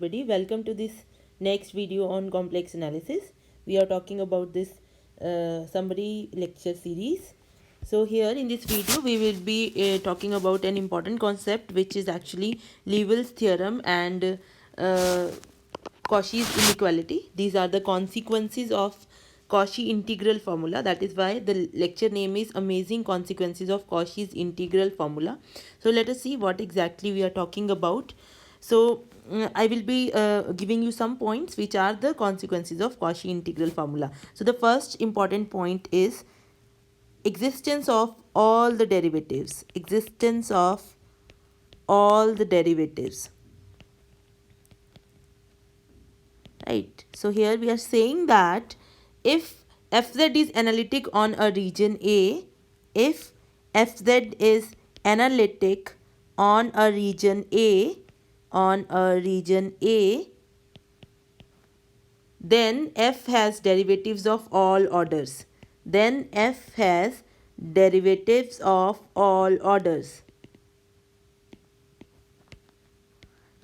everybody, welcome to this next video on complex analysis. We are talking about this summary lecture series. So here in this video we will be talking about an important concept, which is actually Liouville's theorem and Cauchy's inequality. These are the consequences of Cauchy integral formula. That is why the lecture name is Amazing Consequences of Cauchy's Integral Formula. So let us see what exactly we are talking about. So I will be giving you some points which are the consequences of Cauchy integral formula. So the first important point is existence of all the derivatives. Existence of all the derivatives. Right. So here we are saying that if fz is analytic on a region A, if fz is analytic on a region A, then f has derivatives of all orders. Then f has derivatives of all orders.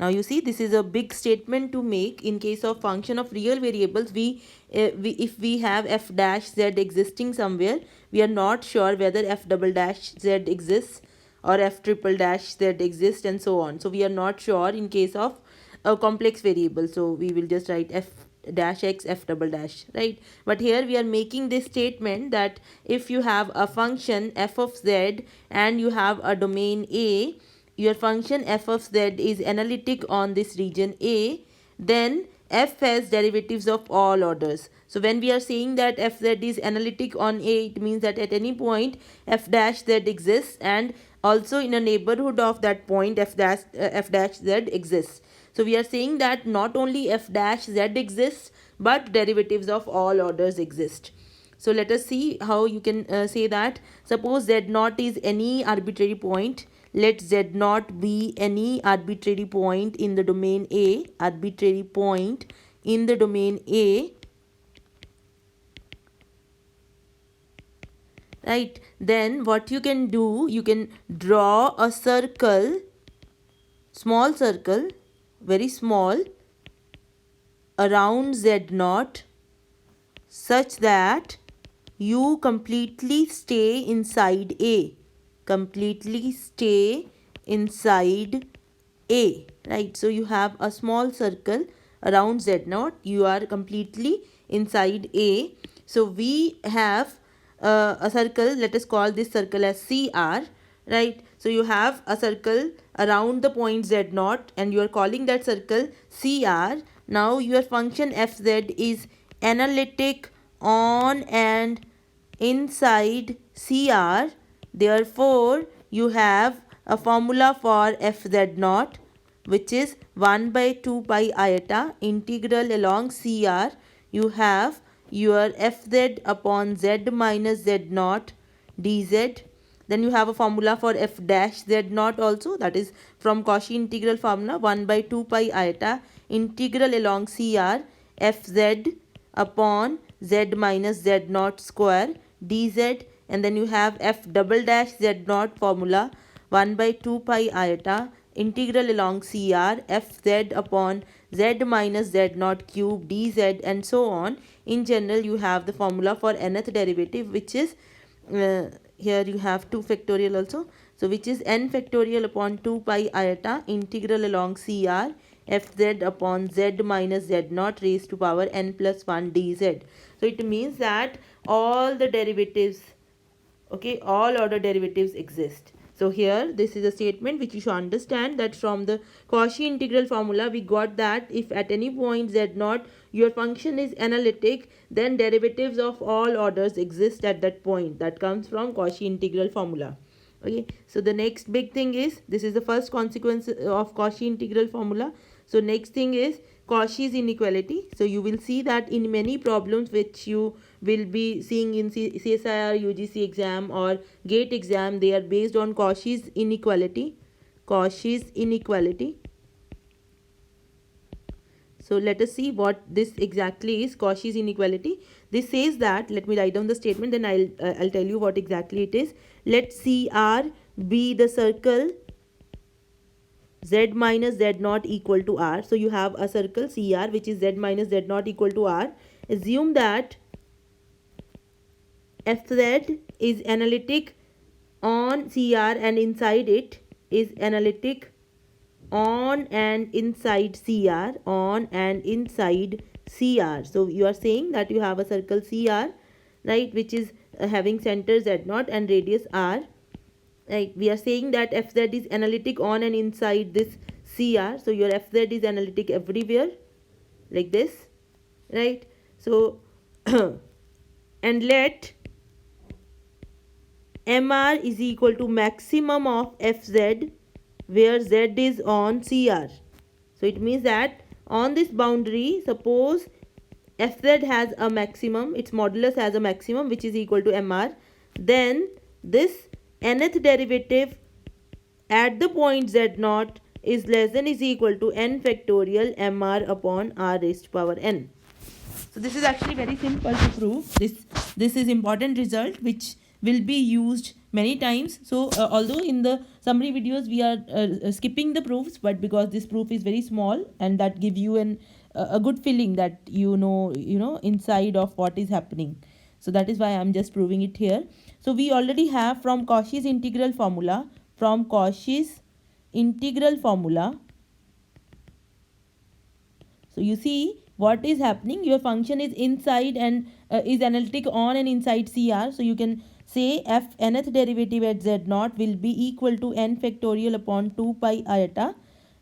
Now you see, this is a big statement to make. In case of function of real variables, if we have f dash z existing somewhere, we are not sure whether f double dash z exists or f triple dash z exists and so on. So we are not sure in case of a complex variable. So we will just write f dash x f double dash, right? But here we are making this statement that if you have a function f of z and you have a domain A, your function f of z is analytic on this region A, then f has derivatives of all orders. So when we are saying that fz is analytic on A, it means that at any point f dash z exists, and also in a neighborhood of that point f dash z exists. So we are saying that not only f dash z exists, but derivatives of all orders exist. So let us see how you can say that. Suppose z naught is any arbitrary point. Let z naught be any arbitrary point in the domain A, arbitrary point in the domain A, right? Then what you can do, you can draw a circle, small circle, very small, around z naught, such that you completely stay inside A, completely stay inside A, right? So you have a small circle around z naught, you are completely inside A. So we have a circle, let us call this circle as CR, right? So you have a circle around the point z naught and you are calling that circle CR. Now your function fz is analytic on and inside CR. Therefore, you have a formula for fz naught, which is 1 by 2 pi iota integral along CR. You have your fz upon z minus z naught dz. Then you have a formula for f dash z naught also, that is from Cauchy integral formula, 1 by 2 pi iota integral along CR fz upon z minus z naught square dz. And then you have f double dash z naught formula, 1 by 2 pi iota integral along CR fz upon z minus z naught cube dz, and so on. In general, you have the formula for nth derivative, which is here you have 2 factorial also. So which is n factorial upon 2 pi iota integral along CR fz upon z minus z naught raised to power n plus 1 dz. So it means that all the derivatives, okay, all order derivatives exist. So here this is a statement which you should understand, that from the Cauchy integral formula we got that if at any point z naught your function is analytic, then derivatives of all orders exist at that point. That comes from Cauchy integral formula. Okay, so the next big thing is, this is the first consequence of Cauchy integral formula. So next thing is Cauchy's inequality. So you will see that in many problems which you will be seeing in CSIR, UGC exam or GATE exam, they are based on Cauchy's inequality. Cauchy's inequality. So let us see what this exactly is, Cauchy's inequality. This says that, let me write down the statement, then I'll tell you what exactly it is. Let CR be the circle z minus z naught equal to r. So you have a circle CR which is z minus z naught equal to r. Assume that fz is analytic on CR and inside it is analytic on and inside CR, on and inside CR. So you are saying that you have a circle CR, right, which is having center z0 and radius r. Right, we are saying that fz is analytic on and inside this CR. So your fz is analytic everywhere, like this, right? So and let mr is equal to maximum of fz where z is on CR. So it means that on this boundary, suppose fz has a maximum, its modulus has a maximum which is equal to mr, then this nth derivative at the point z0 is less than is equal to n factorial mr upon r raised to power n. So this is actually very simple to prove. This is important result which will be used many times. So although in the summary videos we are skipping the proofs, but because this proof is very small and that give you a good feeling that you know inside of what is happening. So that is why I am just proving it here. So we already have from Cauchy's integral formula, so you see what is happening. Your function is inside and is analytic on and inside CR. So you can say f nth derivative at z0 will be equal to n factorial upon 2 pi iota,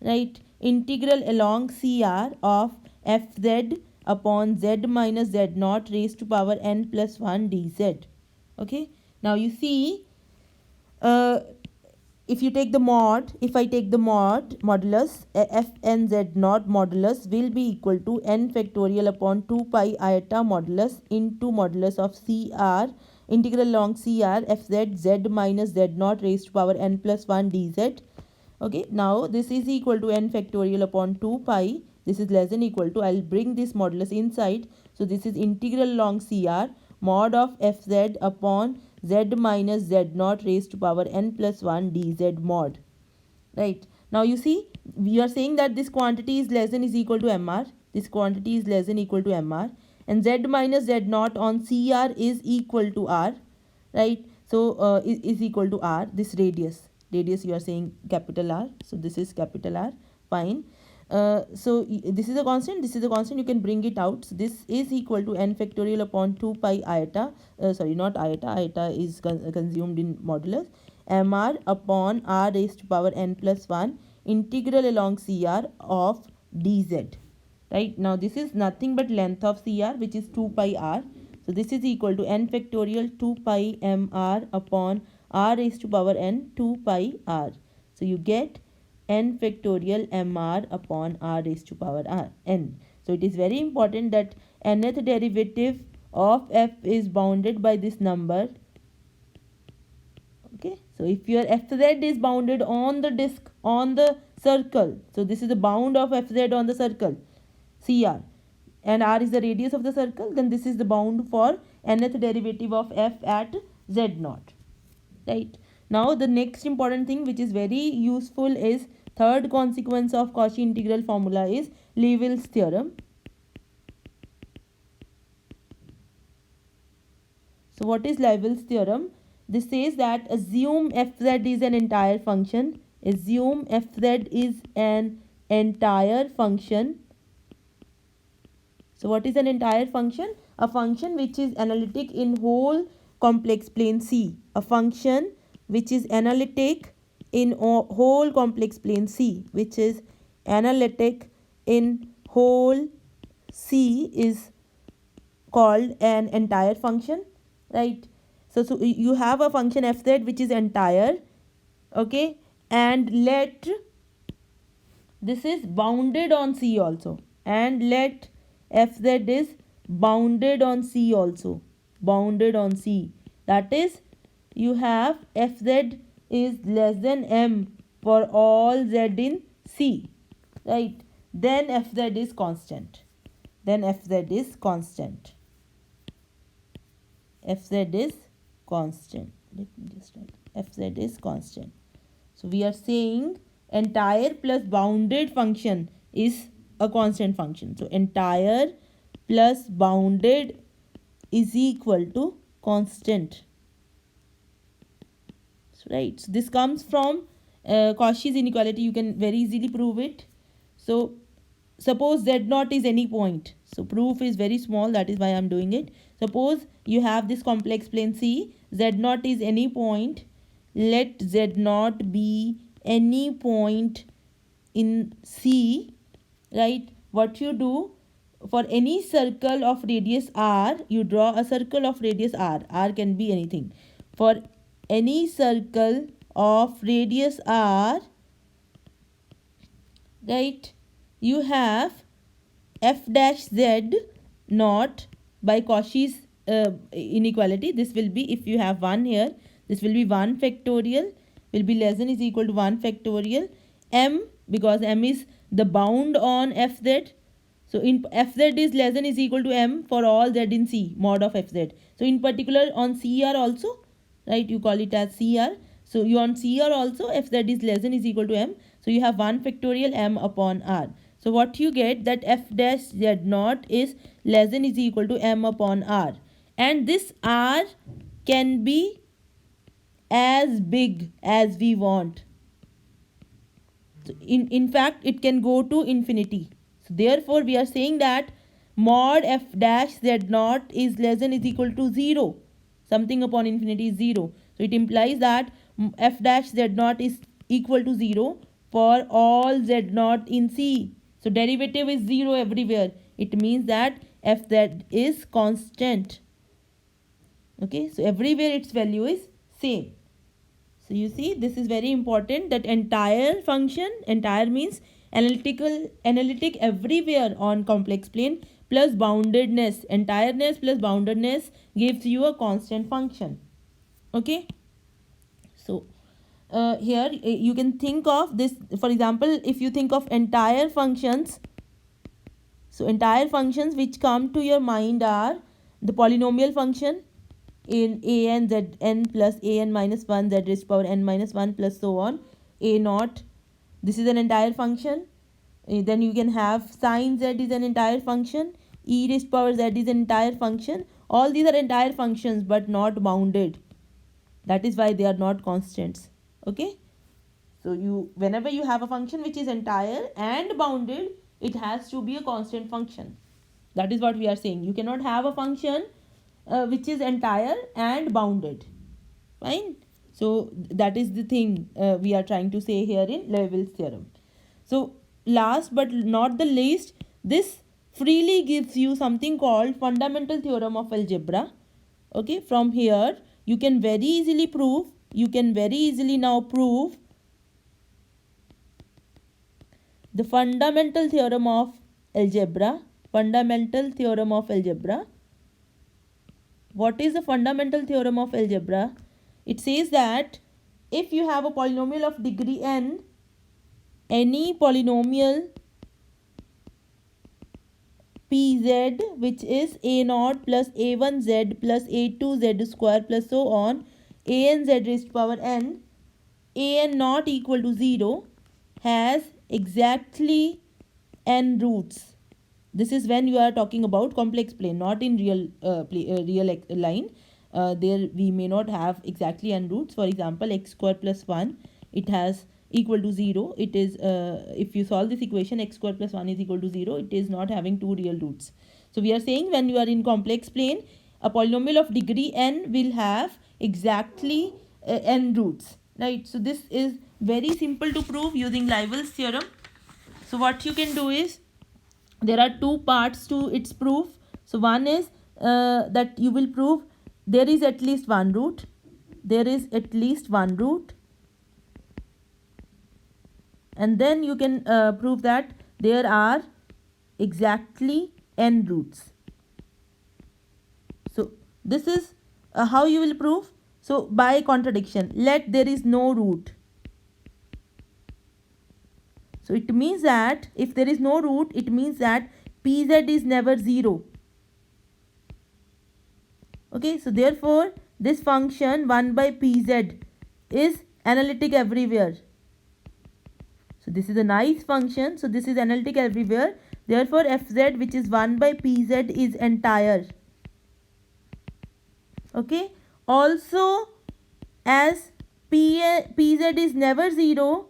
right? Integral along CR of fz upon z minus z0 raised to power n plus 1 dz. Okay. Now you see, if you take the mod, if I take the modulus, f n z naught modulus will be equal to n factorial upon 2 pi iota modulus into modulus of CR integral along CR fz z minus z naught raised to power n plus 1 dz. Okay, now this is equal to n factorial upon 2 pi. This is less than equal to, I'll bring this modulus inside. So this is integral along CR mod of fz upon z minus z naught raised to power n plus 1 dz mod. Right. Now you see, we are saying that this quantity is less than is equal to mr. This quantity is less than equal to mr. And z minus z naught on CR is equal to r. Right. So is equal to r, this radius you are saying capital R. So this is capital R. Fine. So this is a constant, you can bring it out. So this is equal to n factorial upon 2 pi iota, sorry, not iota is consumed in modulus, mr upon r raised to power n plus 1 integral along CR of dz. Right, now this is nothing but length of CR which is 2 pi r. So this is equal to n factorial 2 pi mr upon r raised to power n 2 pi r. So you get n factorial mr upon r raised to power r n. So it is very important that nth derivative of f is bounded by this number. Okay, so if your fz is bounded on the disk, on the circle, so this is the bound of fz on the circle CR, and r is the radius of the circle, then this is the bound for nth derivative of f at z0. Right. Now the next important thing which is very useful is third consequence of Cauchy integral formula is Liouville's theorem. So what is Liouville's theorem? This says that assume fz is an entire function. Assume fz is an entire function. So what is an entire function? A function which is analytic in whole complex plane C. A function which is analytic in whole complex plane C, which is analytic in whole C, is called an entire function, right? So you have a function fz which is entire, okay, and let this is bounded on C also, and let fz is bounded on C also, bounded on C. That is, you have fz is less than m for all z in C, right? Then fz is constant. Then fz is constant. Fz is constant. Let me just write. Fz is constant. So we are saying entire plus bounded function is a constant function. So entire plus bounded is equal to constant. Right, so this comes from Cauchy's inequality. You can very easily prove it. So suppose z naught is any point, so proof is very small, that is why I'm doing it. Suppose you have this complex plane C, z naught is any point, let z naught be any point in C, right? What you do, for any circle of radius r, you draw a circle of radius r can be anything. For any circle of radius r, right, you have f dash z naught by Cauchy's inequality. This will be, if you have 1 here, this will be 1 factorial will be less than is equal to 1 factorial m, because m is the bound on fz. So in fz is less than is equal to m for all z in C, mod of fz. So in particular on CR also, right, you call it as CR. So you on CR also fz is less than is equal to m. So you have 1 factorial m upon r. So what you get, that f dash z naught is less than is equal to m upon r. And this r can be as big as we want. So in fact, it can go to infinity. So therefore, we are saying that mod f dash z naught is less than is equal to 0. Something upon infinity is 0. So it implies that f dash z naught is equal to 0 for all z naught in C. So derivative is 0 everywhere. It means that fz is constant. Okay, so everywhere its value is same. So you see, this is very important, that entire function, entire means analytic everywhere on complex plane, plus boundedness, entireness plus boundedness gives you a constant function. Okay, so here you can think of this, for example, if you think of entire functions, so entire functions which come to your mind are the polynomial function in a n z n plus a n minus 1 z raised to power n minus 1 plus so on, a naught, this is an entire function. Then you can have sine z is an entire function, e raised to power z is an entire function. All these are entire functions but not bounded. That is why they are not constants. Okay, so you, whenever you have a function which is entire and bounded, it has to be a constant function. That is what we are saying. You cannot have a function which is entire and bounded. Fine. So that is the thing we are trying to say here in Liouville's theorem. So last but not the least, this freely gives you something called fundamental theorem of algebra. Okay, from here you can very easily prove, you can very easily now prove the fundamental theorem of algebra. Fundamental theorem of algebra. What is the fundamental theorem of algebra? It says that if you have a polynomial of degree n, any polynomial pz which is a naught plus a1z plus a2z square plus so on, anz raised to power n, an not equal to 0 has exactly n roots. This is when you are talking about complex plane, not in real line. There we may not have exactly n roots. For example, x square plus 1, it has equal to 0. It is, if you solve this equation, x square plus 1 is equal to 0, it is not having two real roots. So we are saying when you are in complex plane, a polynomial of degree n will have exactly n roots, right? So this is very simple to prove using Liouville's theorem. So what you can do is, there are two parts to its proof. So one is that you will prove there is at least one root. There is at least one root. And then you can prove that there are exactly n roots. So this is how you will prove. So by contradiction, let there is no root. So it means that if there is no root, it means that pz is never 0. Okay, so therefore this function 1 by pz is analytic everywhere. this is a nice function. So this is analytic everywhere. Therefore fz, which is 1 by pz, is entire. Okay. Also, as pz is never 0,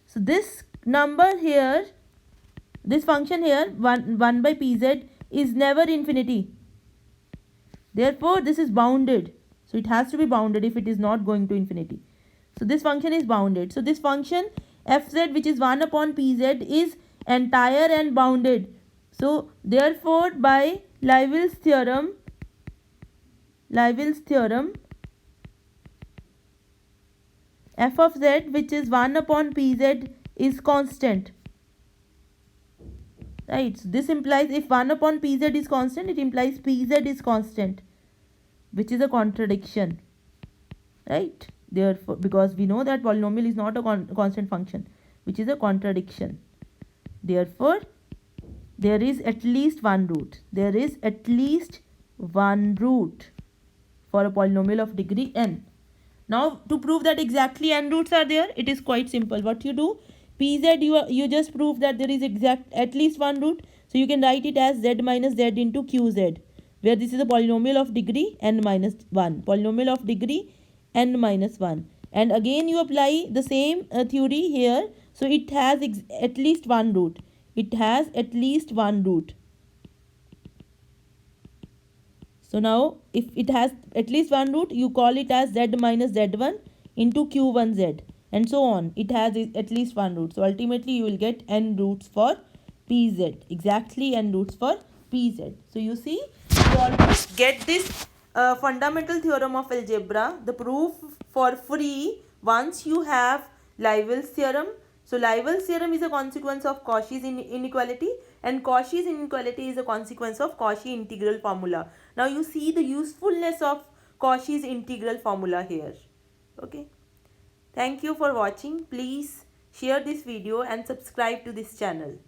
so this number here, this function here, 1 by pz, is never infinity. Therefore this is bounded. So it has to be bounded if it is not going to infinity. So this function is bounded. So this function fz, which is 1 upon pz, is entire and bounded. So therefore by Liouville's theorem, f of z, which is 1 upon pz, is constant. Right. So this implies if 1 upon pz is constant, it implies pz is constant, which is a contradiction. Right. Therefore, because we know that polynomial is not a constant function, which is a contradiction. Therefore, there is at least one root. There is at least one root for a polynomial of degree n. Now, to prove that exactly n roots are there, it is quite simple. What you do, pz, you just prove that there is at least one root. So you can write it as z minus z into qz, where this is a polynomial of degree n minus 1. Polynomial of degree n minus 1. And again you apply the same theory here. So it has at least one root. It has at least one root. So now if it has at least one root, you call it as z minus z1 into q1z, and so on. It has at least one root. So ultimately you will get n roots for pz, exactly n roots for pz. So you see, you almost get this fundamental theorem of algebra, the proof for free, once you have Liouville's theorem. So Liouville's theorem is a consequence of Cauchy's inequality, and Cauchy's inequality is a consequence of Cauchy integral formula. Now you see the usefulness of Cauchy's integral formula here. Okay. Thank you for watching. Please share this video and subscribe to this channel.